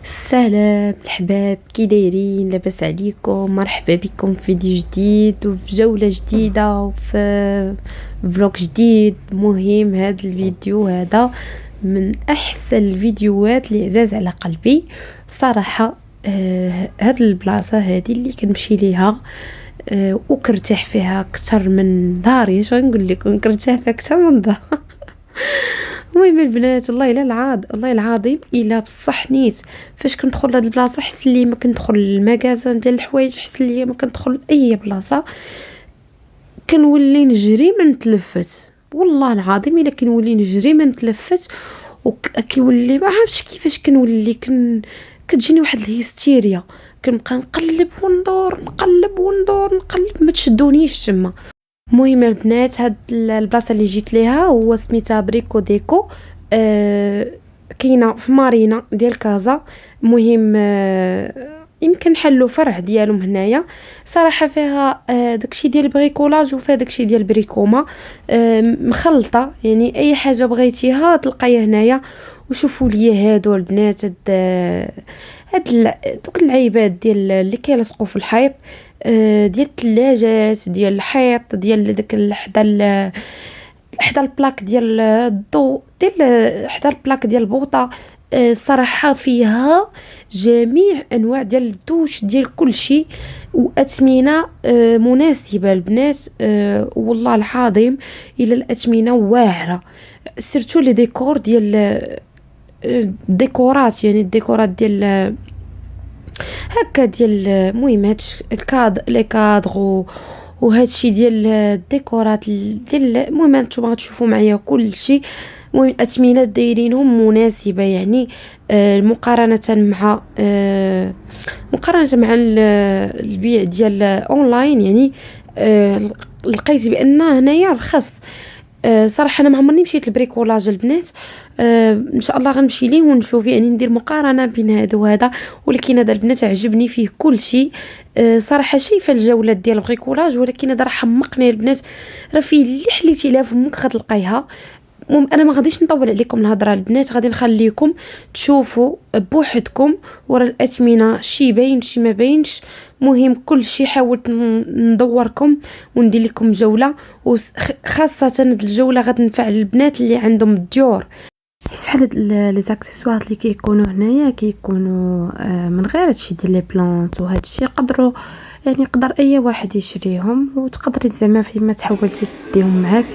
السلام الحباب، كي دايرين؟ لاباس عليكم؟ مرحبا بكم في فيديو جديد وفي جولة جديدة وفي فلوق جديد. مهم هذا الفيديو هذا من احسن الفيديوهات اللي عزاز على قلبي صراحة. هاد البلاصة هذه اللي كنمشي ليها وكرتاح فيها اكثر من داري. شنو نقول لكم، كرتاح فيها اكثر من دار. المهم البنات، والله العظيم الا بصح نيت فاش كندخل لهاد البلاصه حس لي ما كندخل المغازان ديال الحوايج، حس لي ما كندخل اي بلاصه، كنولي نجري ما نتلفت. والله العظيم الا كنولي نجري ما نتلفت، وكيولي ما عرفتش كيفاش كنولي كتجيني واحد الهستيريا، كنبقى نقلب وندور ما تشدونيش تما. المهم البنات، هاد البلاصه اللي جيت ليها هو سميتها بريكو ديكو. كاينه في مارينا ديال كازا. المهم يمكن حلوا فرع ديالهم هنايا. صراحه فيها داكشي ديال البريكولاج وفيها داكشي ديال البريكوما مخلطه، يعني اي حاجه بغيتيها تلقايها هنايا. وشوفوا لي هادو البنات، دوك العيبات ديال اللي كيلصقوا في الحيط، ديال الثلاجات، ديال الحيط، ديال داك حدا البلاك ديال الضوء، ديال حدا البلاك ديال البوطه. الصراحه فيها جميع انواع ديال الدوش ديال كل شيء، واثمنه مناسبه البنات. والله العظيم الى الاثمنه واعره، سيرتو لي ديكور ديال الديكورات، يعني الديكورات ديال هكا ديال المهم هادشي لي كادغ وهادشي ديال الديكورات ديال المهم نتوما غتشوفوا معايا كل شيء. المهم الاثمنه دايرينهم مناسبه، يعني مقارنه مع البيع ديال اونلاين، يعني لقيت بان هنايا رخص. صراحه انا ما عمرني مشيت للبريكولاج البنات. ان شاء الله غنمشي ليه ونشوف، يعني ندير مقارنه بين هذا وهذا. ولكن هذا البنات عجبني فيه كل شيء. صراحه شايفه الجولات ديال البريكولاج، ولكن هذا راه حمقني البنات، راه فيه اللي حليتي لها فمك غتلقايها. المهم انا ما غاديش نطول عليكم الهضره البنات، غادي نخليكم تشوفوا بوحدكم ورا الاثمنه، شي باين شي ما باينش. مهم كل شيء حاولت ندوركم وندير لكم جوله، وخاصه هاد الجوله غتنفع البنات اللي عندهم الديور. شحال هاد لي زاكسيسوار اللي كيكونوا هنايا كيكونوا من غير هادشي ديال لي بلانط وهادشي، يقدر اي واحد يشريهم، وتقدري زعما فيما تحاولتي تديهم معاك،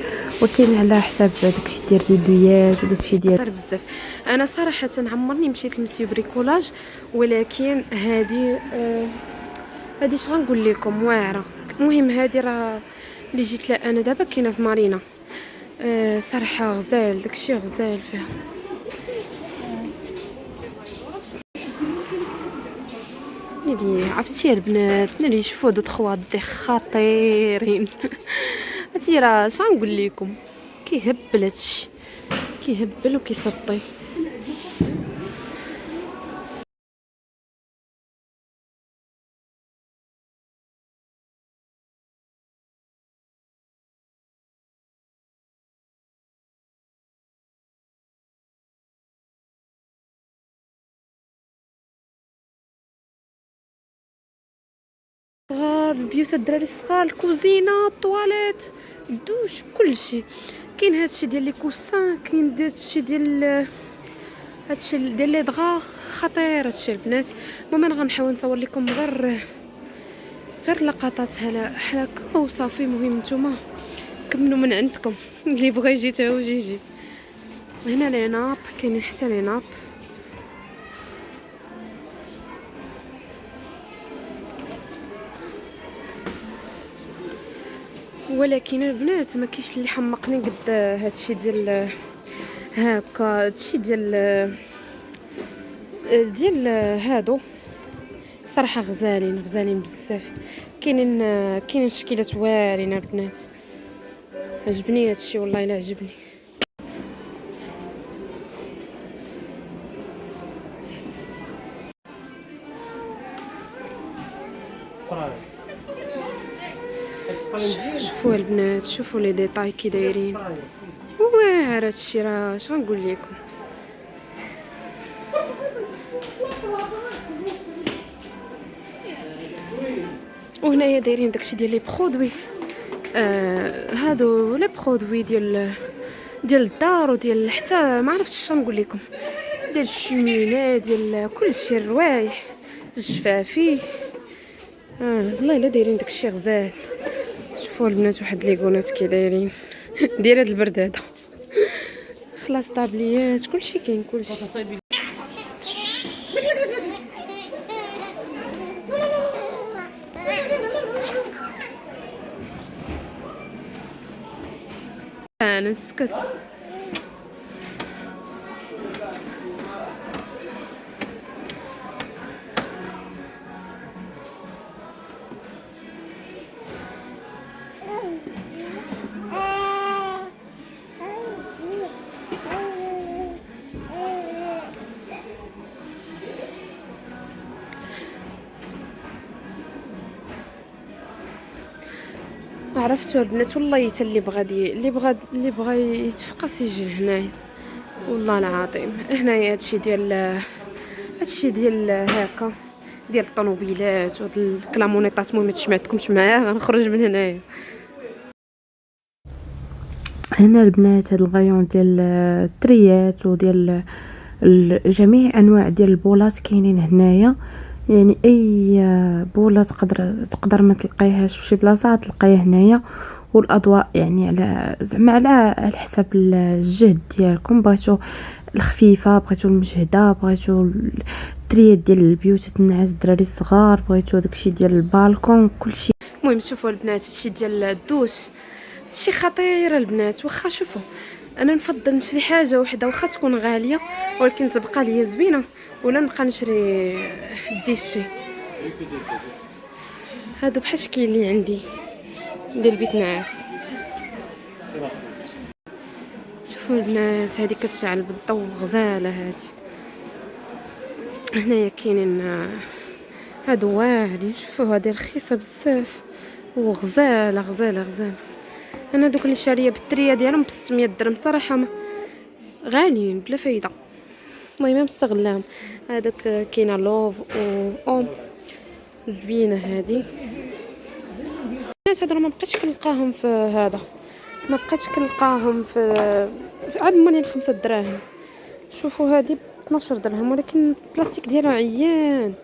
وكاين على حساب داكشي ديال الريدويات وداكشي ديال بزاف. انا صراحه عمرني مشيت لمسيو بريكولاج، ولكن هادي اش غنقول لكم واعره. المهم هادي راه اللي جيت لها انا دابا كاينه في مارينا. صراحه غزال، داكشي غزال فيها. ناري عرفتي البنات، ناري شوفوا دو تخوا دي خطيرين. هادشي راه شنقول لكم، كيهبل هادشي، كيهبل وكيسطي. صغار البيوت، الدراري الصغار، الكوزينه، الطواليت، الدوش، كلشي كاين. هادشي ديال لي كوسان، كاين هادشي ديال لي دغا، خطير هادشي البنات. المهم انا غنحاول نصور لكم غير لقطات هكا وصافي. المهم نتوما كملوا من عندكم. اللي بغى يجي تا هو يجي. هنا لي ناب، كاينين حتى لي ناب. ولكن البنات ما كاينش اللي حمقني قد هادشي ديال هكا، هادشي ديال هادو. صراحه غزالين بزاف. كاينين تشكيلات واعرين البنات. عجبني هادشي، والله الا عجبني. شوفوا البنات، شوفوا لي ديتاي كي دايرين. واعر هادشي، راه اش غنقول لكم. وهنايا دايرين داكشي ديال لي برودوي، هادو لي برودوي ديال الدار وديال حتى ما عرفتش شنو نقول لكم، ديال الشومينه، ديال كلشي، الروايح، الجفافي. والله الا دايرين داكشي غزال. شوفوا البنات واحد ليغونات كي دايرين ديال هاد البرد هذا. خلاص طابليات كلشي كاين كلشي. نسكت. عرفتوا البنات والله حتى اللي بغى يتفقس يجي لهنايا، والله العظيم. هنايا هادشي ديال هكا ديال الطوموبيلات وهاد الكلامونيطات. المهم تسمعتكمش معاه غنخرج من هنايا. هنا البنات هاد الغيون ديال التريات وديال جميع انواع ديال البولات كاينين هنايا، يعني اي بوله تقدر ما تلقايهاش في شي بلاصه تلقايها هنايا. والاضواء يعني على حسب الجهد ديالكم، بغيتو الخفيفه، بغيتو المجهده، بغيتو التريات ديال البيوت تنعس الدراري الصغار، بغيتو داكشي ديال البالكون كلشي. المهم شوفوا البنات هادشي ديال الدوش هادشي خطير البنات. واخا شوفوا انا نفضل نشري حاجه وحده واخا تكون غاليه ولكن تبقى ليا زوينه، ولا نبقى نشري ديشي. هادو بحال كاين اللي عندي ديال بيت نعاس. شوفوا البنات هذه كتشعل بالضوء غزاله. هذه هنايا كاينين هادو واعرين. شوفوا هذه رخيصه بزاف وغزاله غزاله غزاله. انا دوك اللي شاريه بالتريه ديالهم ب 600 درهم صراحه غاليين بلا فايده، والله ما مستغلاهم. هذاك كاينه لوف و زوينه هذه. الناس هادو ما بقيتش كنلقاهم في هذا، ما بقيتش كنلقاهم في عاد مالين 5 دراهم. شوفوا هذه ب 12 درهم ولكن البلاستيك ديالها عيان.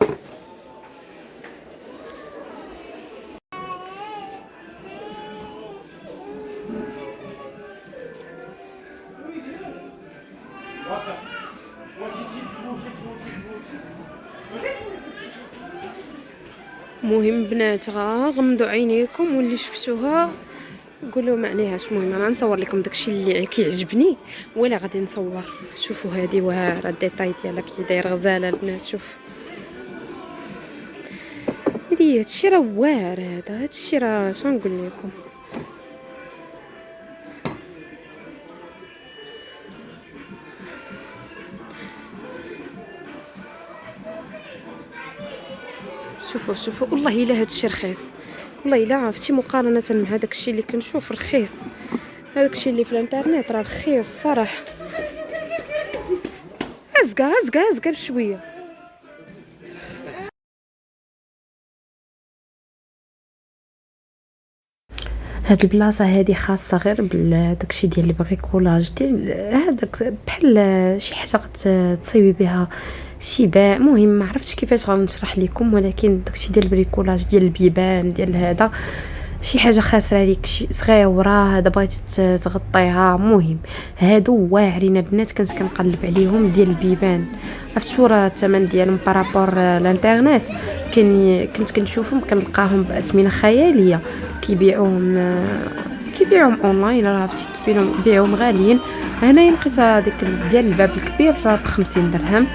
مهم بنات غمضوا عينيكم واللي شفتوها قولوا ما عليهاش. المهم انا نصور لكم داكشي اللي كيعجبني ولا غادي نصور. شوفوا هذه واعره الديتاي ديالها كي داير غزاله البنات. شوف ملي هادشي راه واعر، هادشي راه شنو نقول لكم. شوفوا والله الا هادشي رخيص، والله الا عرفتي مقارنه مع داكشي اللي كنشوف رخيص. هاداكشي اللي في الانترنت راه رخيص صراحه. ازقه بشويه. هاد البلاصه هادي خاصه غير بداكشي ديال البريكولاج ديال هذاك بحال شي حاجه غتصيبي بها شي باء. مهم ما عرفتش كيفاش غنشرح لكم، ولكن داكشي ديال البريكولاج ديال البيبان ديال هذا شي حاجه خاسره ليك شي صغيره هذا بغيتي تغطيها. مهم هادو واعرين البنات. كنت كنقلب عليهم ديال البيبان، عرفتوا راه الثمن ديالهم بارابور الانترنت كنت كنشوفهم كنلقاهم باثمنه خياليه. كيبيعوهم اونلاين، راه عرفتي كيبيعوهم غاليين. هنايا لقيت هذيك ديال الباب الكبير راه ب50 درهم.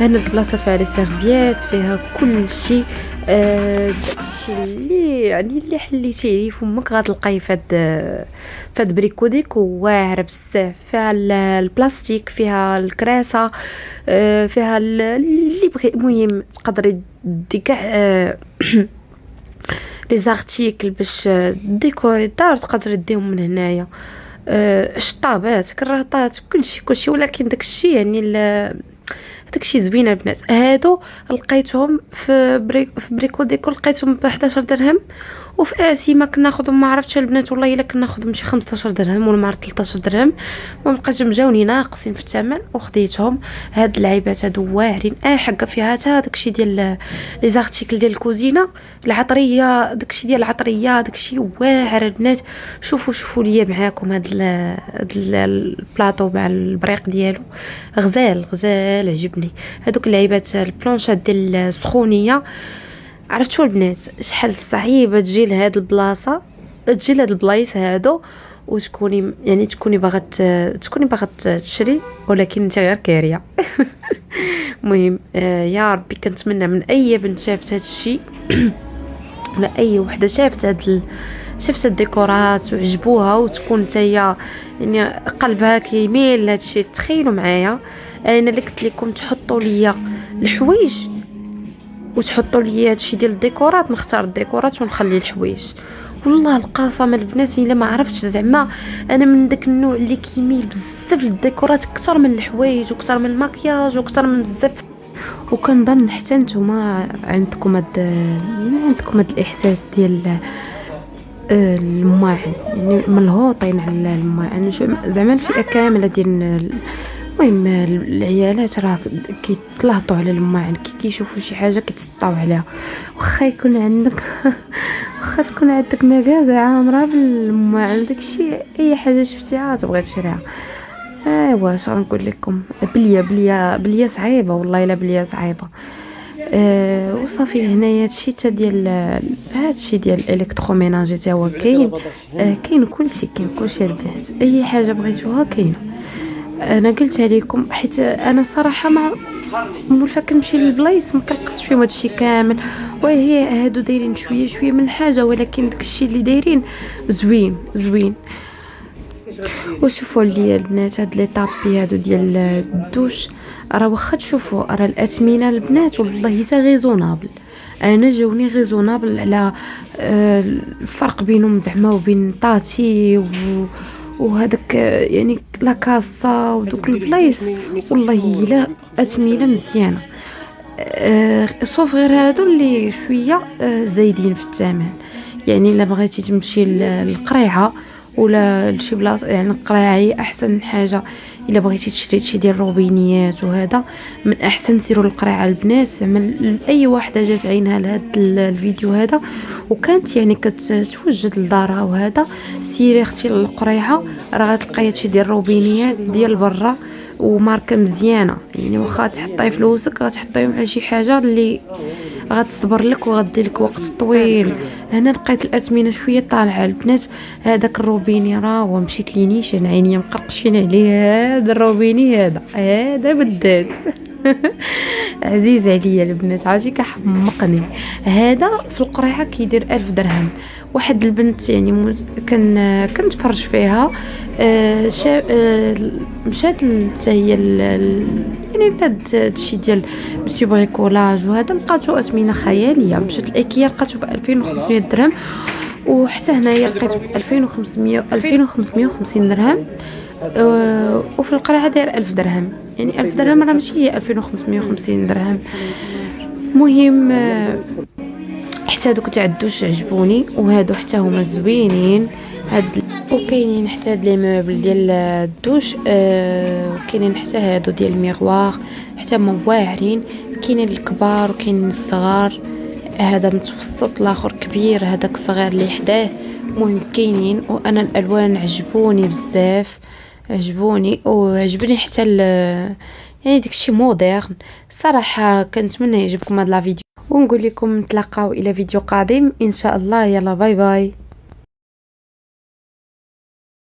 هنا البلاصه فيها لي سيرفيات، فيها كل شيء. داكشي اللي حليتي عليه فمك غتلقاي فهاد بريكوديك واعر بزاف. فيها البلاستيك، فيها الكراسه، فيها اللي بغي. المهم تقدري دي كاع لي زارتيكل باش ديكوري الدار تقدري ديهم من هنايا. شطابات، كراطات، كلشي. ولكن داكشي يعني داكشي زوين البنات. هادو لقيتهم في بريكو ديكو، لقيتهم ب 11 درهم. وفي اسيما كناخذهم ما عرفتش البنات والله الا كناخذهم شي 15 درهم ولا ما 13 درهم، ما بقاش مجاوني ناقصين في الثمن وخديتهم. هاد اللعيبات هادو واعرين. حقا فيها حتى داكشي ديال لي زارتيكل ديال الكوزينه، العطريه، داكشي ديال العطريه، داكشي واعر البنات. شوفوا ليا معاكم هاد البلاطو مع البريق ديالو، غزال عجبني. هادوك اللعيبات البلونشات ديال السخونيه، عرفتوا البنات شحال صعيبه تجي لهاد البلاصه، تجي لهاد البلايص هادو وتكوني يعني تكوني باغا تشري ولكن انت غير كاريه. المهم يا ربي كنتمنى من اي بنت شافت هاد الشيء ولا اي وحده شافت شافت الديكورات وعجبوها وتكون نتايا يعني قلبها كيميل لهاد الشيء. تخيلوا معايا انا اللي قلت لكم تحطوا ليا الحوايج وتحطوا لي هادشي ديال الديكورات، نختار الديكورات ونخلي الحوايج. والله القسم البنات الا ما عرفتش، زعما انا من داك النوع اللي كيميل بزاف للديكورات اكثر من الحوايج واكثر من الماكياج واكثر من بزاف. وكنظن حتى نتوما عندكم هاد الاحساس ديال الماعن، يعني ملهوطين على الماعن زعما الفئه كامله ديال. المهم العيالات راه كيتلاحطوا على الماعن، كيشوفوا شي حاجه كيتسطاو عليها. واخا يكون عندك واخا تكون عندك مغازه عامره بالماعن، داكشي اي حاجه شفتيها تبغي تشريها. واش غنقول لكم، بليه صعيبه والله الا بليه صعيبه. وصافي هنايا هادشي تا ديال الالكتروميناجي تا هو كاين كلشي البنات، اي حاجه بغيتوها كاينه. انا قلت عليكم حيت انا صراحه ما مولفه كنمشي للبلايص ما كنلقاش فيهم هادشي كامل، وهي هادو دايرين شويه من الحاجه، ولكن داكشي اللي دايرين زوين. وشوفوا لي البنات هاد لي طابي هادو ديال الدوش، راه واخا تشوفوا راه الاثمنه البنات والله حتى غيزونابل. انا جاوني غيزونابل على الفرق بينهم زعما وبين طاتي وهذاك يعني لا كاسا ودوك البلايص والله الا اثمنه مزيانه. صوف غير هادو اللي شويه زايدين في الثمن. يعني الا بغيتي تمشي للقريعه ولا لشي بلاصه، يعني القريعه هي احسن حاجه. الا بغيتي تشري شي ديال الروبينيات وهذا من احسن سيروا للقريعه البنات. زعما اي واحده جات عينها لهذا الفيديو هذا وكانت يعني كتوجد لدارها وهذا، سيري اختي للقريعه راه غتلقاي هادشي ديال الروبينيات ديال برا وماركه مزيانه. يعني واخا تحطي فلوسك غتحطيهم على شي حاجه اللي غتصبر لك وغدي لك وقت طويل. هنا لقيت الاثمنه شويه طالعه البنات. هذاك الروبيني راه هو مشيت لينيش انا عينيا مقرقشين عليه. هذا الروبيني هذا بالذات عزيز عليا البنات، عرفتي كحمقني. هذا في القريعه كيدير 1000 درهم. واحد البنت يعني كنتفرج فيها مشات حتى هي يعني هادشي ديال مسيو بريكولاج وهذا، لقاتو اثمنه خياليه. مشات الايكيا لقاتو ب 2500 درهم، وحتى هنايا لقيتو ب 2550 درهم. وفي القرعه داير 1000 درهم. يعني 1000 درهم راه ماشي هي 2550 درهم. مهم حتى هادوك تاع الدوش عجبوني، وهادو حتى هما زوينين. وكاينين حتى هاد لي موبل ديال الدوش، وكاينين حتى هادو ديال الميغوار حتى هما واعرين. كاينين الكبار وكاينين الصغار، هذا متوسط الاخر كبير، هذاك الصغير اللي حداه. المهم كاينين، وانا الالوان عجبوني بزاف، وعجبني حتى يعني داكشي مودرن صراحه. كنتمنى يعجبكم هذا الفيديو ونقول لكم نتلاقاو الى فيديو قادم ان شاء الله. يلا باي باي.